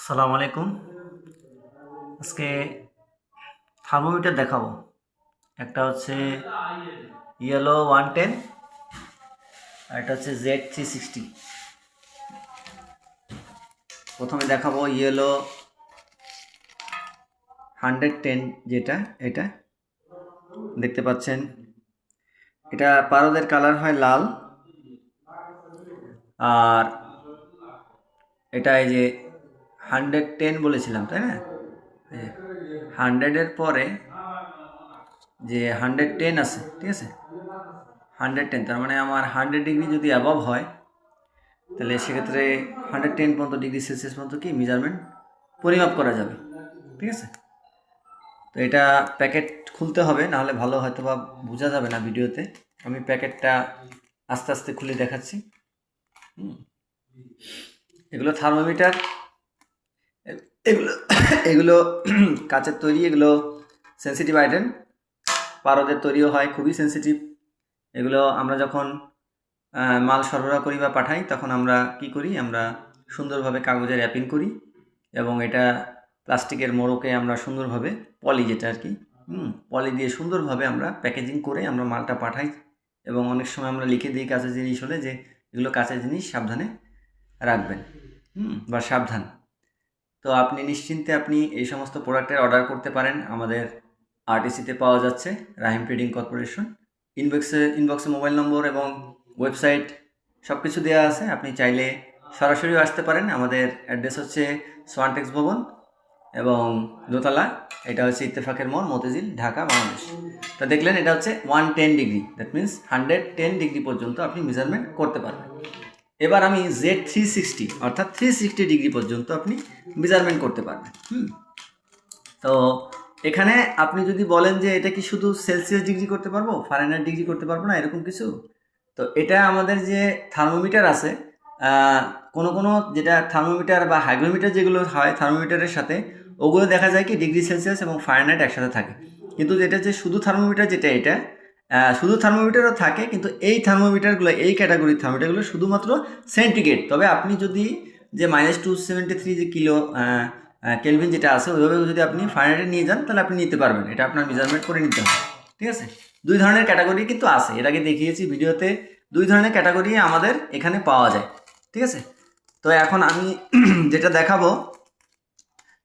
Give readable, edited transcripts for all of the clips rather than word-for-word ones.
আসসালামু আলাইকুম। আজকে থার্মোমিটার দেখাবো। একটা হচ্ছে ইয়েলো 110 আর একটা হচ্ছে Z360। প্রথমে দেখাবো ইয়েলো 110, যেটা এটা দেখতে পাচ্ছেন। এটা পারদের কালার হয় লাল, আর এটা এই যে 110 বলেছিলাম, তাই না? 100-এর পরে যে 110 আছে, ঠিক আছে, 110 তার মানে আমার 100 ডিগ্রি যদি অ্যাবভ হয়, তাহলে সেক্ষেত্রে 110 পর্যন্ত ডিগ্রি সেলসিয়াস পর্যন্ত কি মেজারমেন্ট পরিমাপ করা যাবে, ঠিক আছে। তো এটা প্যাকেট খুলতে হবে, নাহলে ভালো হয়তো বা বোঝা যাবে না ভিডিওতে। আমি প্যাকেটটা আস্তে আস্তে খুলে দেখাচ্ছি। এগুলো থার্মোমিটার, এগুলো এগুলো কাচের তৈরি, এগুলো সেন্সিটিভ আইটেম, পারদের তৈরিও হয়, খুবই সেন্সিটিভ। এগুলো আমরা যখন মাল সরবরাহ করি বা পাঠাই, তখন আমরা কি করি, আমরা সুন্দরভাবে কাগজে র্যাপিং করি এবং এটা প্লাস্টিকের মোড়কে আমরা সুন্দরভাবে পলি, যেটা আর কি পলি দিয়ে সুন্দরভাবে আমরা প্যাকেজিং করে আমরা মালটা পাঠাই। এবং অনেক সময় আমরা লিখে দিই কাঁচের জিনিস হলে যে এগুলো কাঁচের জিনিস, সাবধানে রাখবেন, বা সাবধান। তো আপনি নিশ্চিন্তে আপনি এই সমস্ত প্রোডাক্টের অর্ডার করতে পারেন। আমাদের আরটিসিতে পাওয়া যাচ্ছে, রাহিম ট্রেডিং কর্পোরেশন। ইনবক্সে মোবাইল নম্বর এবং ওয়েবসাইট সব কিছু দেওয়া আছে। আপনি চাইলে সরাসরিও আসতে পারেন। আমাদের অ্যাড্রেস হচ্ছে সোয়ানটেক্স ভবন এবং দোতলা। এটা হচ্ছে ইত্তেফাকের মোড়, মতিঝিল, ঢাকা, বাংলাদেশ। তো দেখলেন, এটা হচ্ছে 110 ডিগ্রি, দ্যাট মিনস 110 ডিগ্রি পর্যন্ত আপনি মেজারমেন্ট করতে পারবেন। এবার আমি Z360 অর্থাৎ 360 ডিগ্রি পর্যন্ত আপনি মেজারমেন্ট করতে পারবেন। তো এখানে আপনি যদি বলেন যে এটা কি শুধু সেলসিয়াস ডিগ্রি করতে পারবো, ফারেনহাইট ডিগ্রি করতে পারবো না, এরকম কিছু, তো এটা আমাদের যে থার্মোমিটার আছে, কোনো যেটা থার্মোমিটার বা হাইগ্রোমিটার যেগুলো হয় থার্মোমিটারের সাথে, ওগুলো দেখা যায় কি ডিগ্রি সেলসিয়াস এবং ফারেনহাইট একসাথে থাকে। কিন্তু যেটা যে শুধু থার্মোমিটার, যেটা এটা শুধু থার্মোমিটারও থাকে, কিন্তু এই থার্মোমিটারগুলো, এই ক্যাটাগরির থার্মোমিটারগুলো শুধুমাত্র সেন্টিগ্রেড। তবে আপনি যদি যে -273 যে কিলো কেলভিন যেটা আছে, ওইভাবে যদি আপনি ফারেনহাইটে নিয়ে যান, তাহলে আপনি নিতে পারবেন। এটা আপনার মেজারমেন্ট করে নিতে হবে, ঠিক আছে। দুই ধরনের ক্যাটাগরি কিন্তু আছে, এর আগে দেখিয়েছি ভিডিওতে। দুই ধরনের ক্যাটাগরি আমাদের এখানে পাওয়া যায়, ঠিক আছে। তো এখন আমি যেটা দেখাবো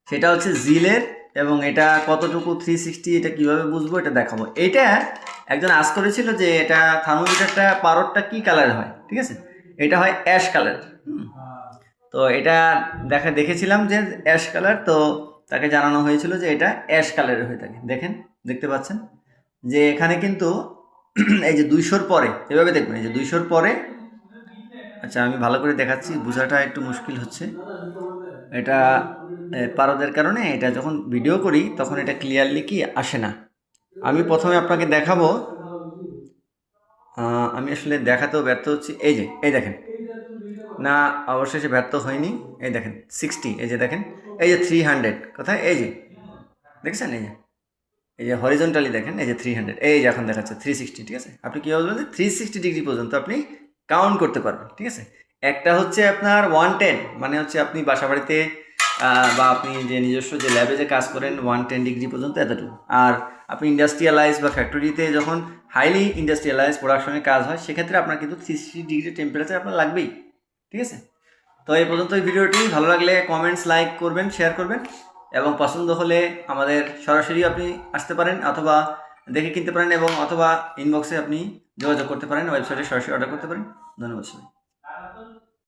সেটা হচ্ছে জিলের, এবং এটা কতটুকু 360, এটা কিভাবে বুঝবো এটা দেখাবো। এটা একজন আজ করেছিল যে এটা থার্মোমিটারটা পারদটা কি কালার হয়, ঠিক আছে। এটা হয় অ্যাশ কালার। তো এটা দেখেছিলাম যে অ্যাশ কালার, তো তাকে জানানো হয়েছিল যে এটা অ্যাশ কালারের হয়ে থাকে। দেখতে পাচ্ছেন যে এখানে কিন্তু এই যে 200-র পরে, এভাবে দেখবেন, এই যে 200-র পরে, আচ্ছা আমি ভালো করে দেখাচ্ছি, বোঝাটা একটু মুশকিল হচ্ছে। এটা পারদের কারণে এটা যখন ভিডিও করি তখন এটা ক্লিয়ারলি কি আসে না। আমি প্রথমে আপনাকে দেখাবো, আমি আসলে দেখাতেও ব্যর্থ হচ্ছি। এই দেখেন, না অবশেষে ব্যর্থ হয়নি। এই দেখেন 60, এই যে দেখেন, এই যে 300 কোথায়, এই যে দেখছেন, এই যে হরিজন্টালি দেখেন, এই যে 300, এই যে এখন দেখাচ্ছে 360, ঠিক আছে। আপনি কী বলবেন যে 360 ডিগ্রি পর্যন্ত আপনি কাউন্ট করতে পারবেন, ঠিক আছে। একটা হচ্ছে আপনার 110, মানে হচ্ছে আপনি বাসা বাড়িতে বা আপনি যে নিজস্ব যে ল্যাবে যে কাজ করেন, 110 ডিগ্রি পর্যন্ত এতটুকু। আর আপনি ইন্ডাস্ট্রিয়ালাইজ বা ফ্যাক্টরিতে যখন হাইলি ইন্ডাস্ট্রিয়ালাইজ প্রোডাকশনের কাজ হয়, সেক্ষেত্রে আপনার কিন্তু 360 ডিগ্রি টেম্পারেচার আপনার লাগবেই, ঠিক আছে। তো এই পর্যন্ত এই ভিডিওটি ভালো লাগলে কমেন্টস, লাইক করবেন, শেয়ার করবেন, এবং পছন্দ হলে আমাদের সরাসরি আপনি আসতে পারেন, অথবা দেখে কিনতে পারেন, এবং অথবা ইনবক্সে আপনি যোগাযোগ করতে পারেন, ওয়েবসাইটে সরাসরি অর্ডার করতে পারেন। ধন্যবাদ সবাই।